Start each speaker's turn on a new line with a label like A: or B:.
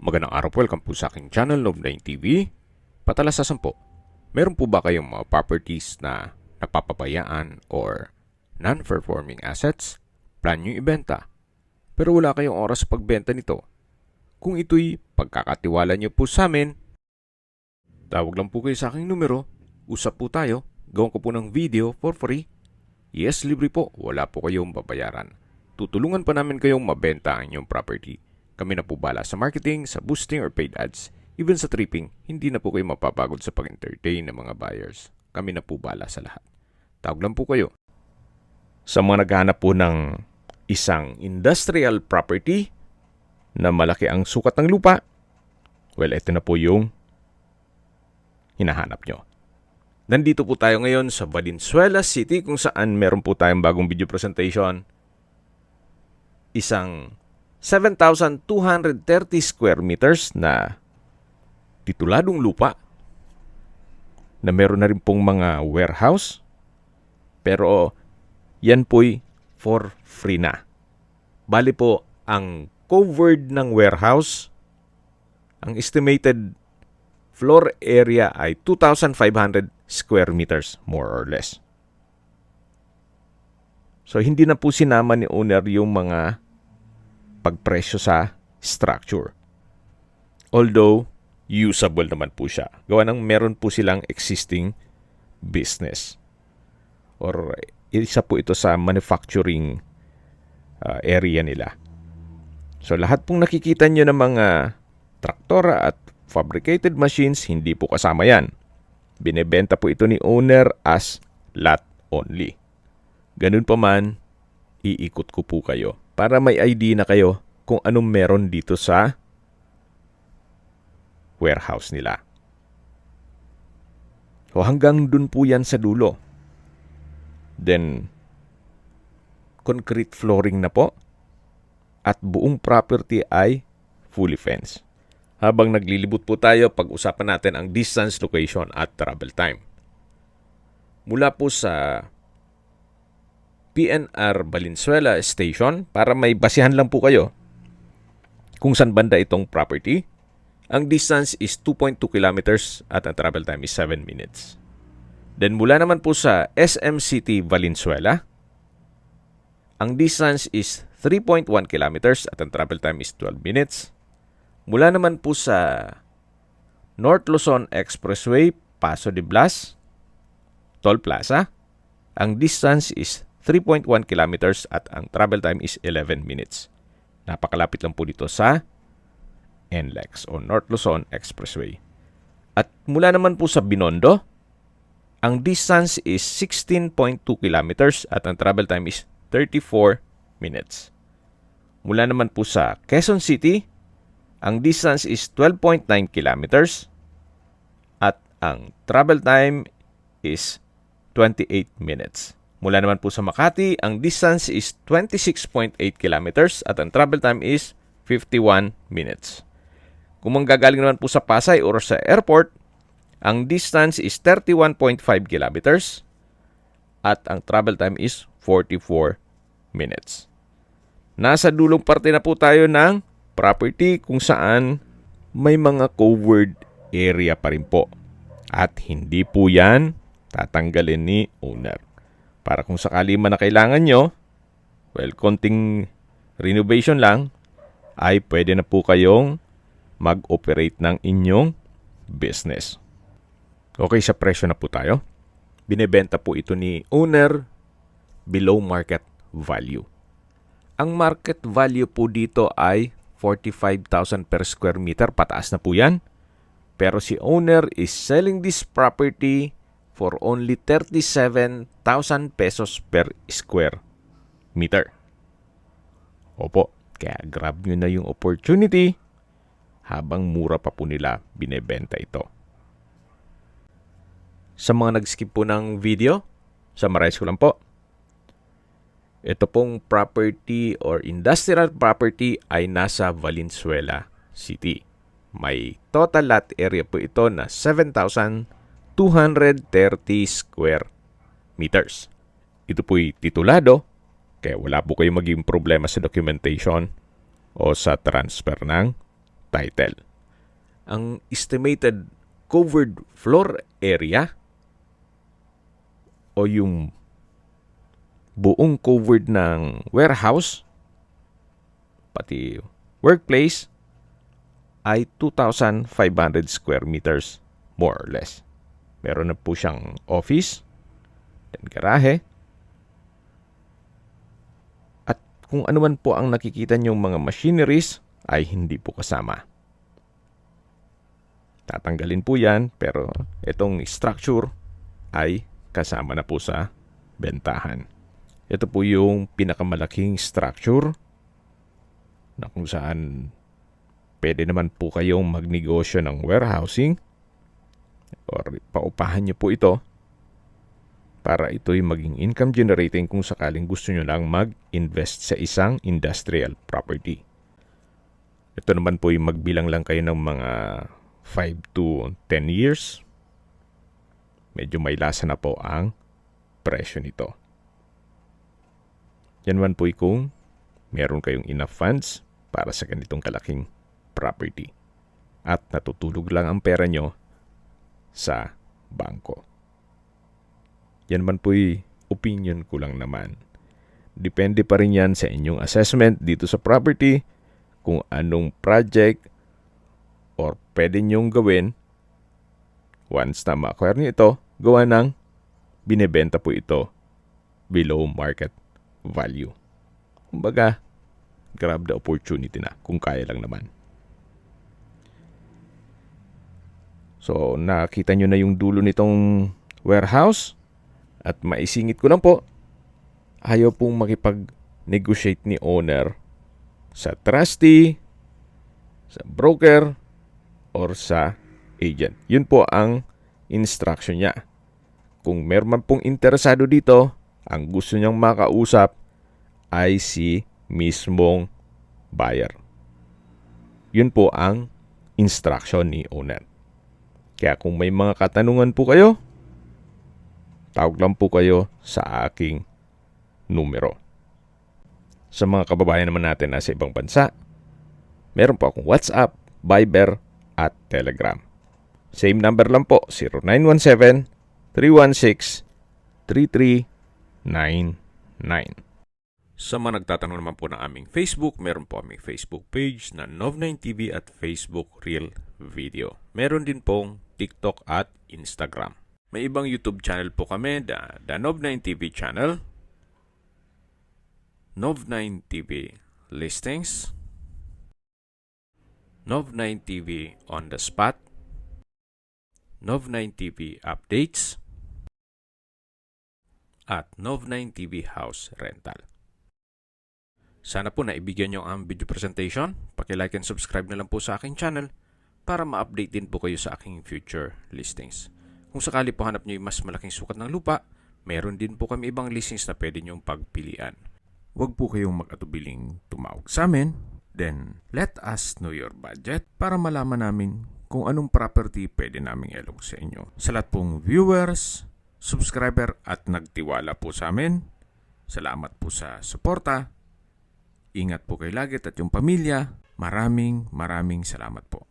A: Magandang araw po, welcome po sa aking channel, Love9 TV. Patalasasan po, meron po ba kayong mga properties na napapabayaan or non-performing assets? Plan nyo ibenta, pero wala kayong oras sa pagbenta nito. Kung ito'y pagkakatiwala nyo po sa amin, tawag lang po kayo sa aking numero, usap po tayo, gawin ko po ng video for free. Yes, libre po, wala po kayong babayaran. Tutulungan pa namin kayong mabenta ang inyong property. Kami na po bala sa marketing, sa boosting or paid ads, even sa tripping, hindi na po kayo mapapagod sa pag-entertain ng mga buyers. Kami na po bala sa lahat. Tawag lang po kayo. Sa mga naghahanap po ng isang industrial property na malaki ang sukat ng lupa, well, ito na po yung hinahanap nyo. Nandito po tayo ngayon sa Valenzuela City kung saan meron po tayong bagong video presentation. Isang 7,230 square meters na tituladong lupa na meron na rin pong mga warehouse, pero yan po'y for free na. Bali po, ang covered ng warehouse, ang estimated floor area ay 2,500 square meters, more or less. So, hindi na po sinama ni owner yung mga pagpresyo sa structure. Although, usable naman po siya. Gawa ng meron po silang existing business. Or isa po ito sa manufacturing area nila. So, lahat pong nakikita nyo ng mga traktora at fabricated machines, hindi po kasama yan. Binebenta po ito ni owner as lot only. Ganun pa man, iikot ko po kayo para may ID na kayo kung anong meron dito sa warehouse nila. O hanggang dun po yan sa dulo. Then, concrete flooring na po at buong property ay fully fenced. Habang naglilibot po tayo, pag-usapan natin ang distance, location at travel time. Mula po sa PNR Valenzuela Station, para may basihan lang po kayo kung saan banda itong property, ang distance is 2.2 kilometers at ang travel time is 7 minutes. Then mula naman po sa SM City Valenzuela, ang distance is 3.1 kilometers at ang travel time is 12 minutes. Mula naman po sa North Luzon Expressway, Paso de Blas, Toll Plaza, ang distance is 3.1 kilometers at ang travel time is 11 minutes. Napakalapit lang po dito sa NLEX o North Luzon Expressway. At mula naman po sa Binondo, ang distance is 16.2 kilometers at ang travel time is 34 minutes. Mula naman po sa Quezon City, ang distance is 12.9 kilometers at ang travel time is 28 minutes. Mula naman po sa Makati, ang distance is 26.8 kilometers at ang travel time is 51 minutes. Kung manggagaling naman po sa Pasay or sa airport, ang distance is 31.5 kilometers at ang travel time is 44 minutes. Nasa dulong parte na po tayo ng property kung saan may mga covered area pa rin po. At hindi po yan tatanggalin ni owner. Para kung sakali man na kailangan nyo, well, konting renovation lang, ay pwede na po kayong mag-operate ng inyong business. Okay, sa presyo na po tayo. Binebenta po ito ni owner below market value. Ang market value po dito ay 45,000 per square meter. Pataas na po yan. Pero si owner is selling this property for only 37,000 pesos per square meter. Opo, kaya grab nyo na yung opportunity habang mura pa po nila binebenta ito. Sa mga nag-skip po ng video, summarize ko lang po. Ito pong property or industrial property ay nasa Valenzuela City. May total lot area po ito na 7,230 square meters. Ito po'y titulado, kaya wala po kayong maging problema sa documentation o sa transfer ng title. Ang estimated covered floor area o yung buong covered ng warehouse pati workplace ay 2,500 square meters more or less. Meron na po siyang office, then garahe, at kung ano man po ang nakikita niyong mga machineries ay hindi po kasama. Tatanggalin po yan, pero itong structure ay kasama na po sa bentahan. Ito po yung pinakamalaking structure na kung saan pwede naman po kayong magnegosyo ng warehousing or paupahan nyo po ito para ito'y maging income generating kung sakaling gusto nyo lang mag-invest sa isang industrial property. Ito naman po yung magbilang lang kayo ng mga 5 to 10 years. Medyo may lasa na po ang presyo nito. Yan man po kung meron kayong enough funds para sa ganitong kalaking property at natutulog lang ang pera nyo sa bangko. Yan man po'y opinion ko lang naman. Depende pa rin yan sa inyong assessment dito sa property kung anong project or pwede nyong gawin once na ma-acquire nyo ito, gawa ng binebenta po ito below market value. Kumbaga, grab the opportunity na kung kaya lang naman. So, nakita nyo na yung dulo nitong warehouse at maisingit ko lang po, ayaw pong makipag-negotiate ni owner sa trustee, sa broker, or sa agent. Yun po ang instruction niya. Kung meron man pong interesado dito, ang gusto niyang makausap ay si mismong buyer. Yun po ang instruction ni owner. Kaya kung may mga katanungan po kayo, tawag lang po kayo sa aking numero. Sa mga kababayan naman natin na sa ibang bansa, meron po akong WhatsApp, Viber, at Telegram. Same number lang po, 0917-316-3399. Sa mga nagtatanong naman po ng aming Facebook, meron po aming Facebook page na Nov9TV at Facebook Real Video. Meron din pong TikTok at Instagram. May ibang YouTube channel po kami, the Nov9TV channel, Nov9TV Listings, Nov9TV On The Spot, Nov9TV Updates, at Nov9TV House Rental. Sana po naibigyan nyo ang video presentation. Paki-like and subscribe na lang po sa aking channel para ma-update din po kayo sa aking future listings. Kung sakali po hanap nyo yung mas malaking sukat ng lupa, meron din po kami ibang listings na pwede nyong pagpilian. Huwag po kayong mag-atubiling tumawag sa amin. Then, let us know your budget para malaman namin kung anong property pwede naming ilog sa inyo. Sa lahat pong viewers, subscriber at nagtiwala po sa amin, salamat po sa suporta. Ingat po kayo lagi at yung pamilya. Maraming salamat po.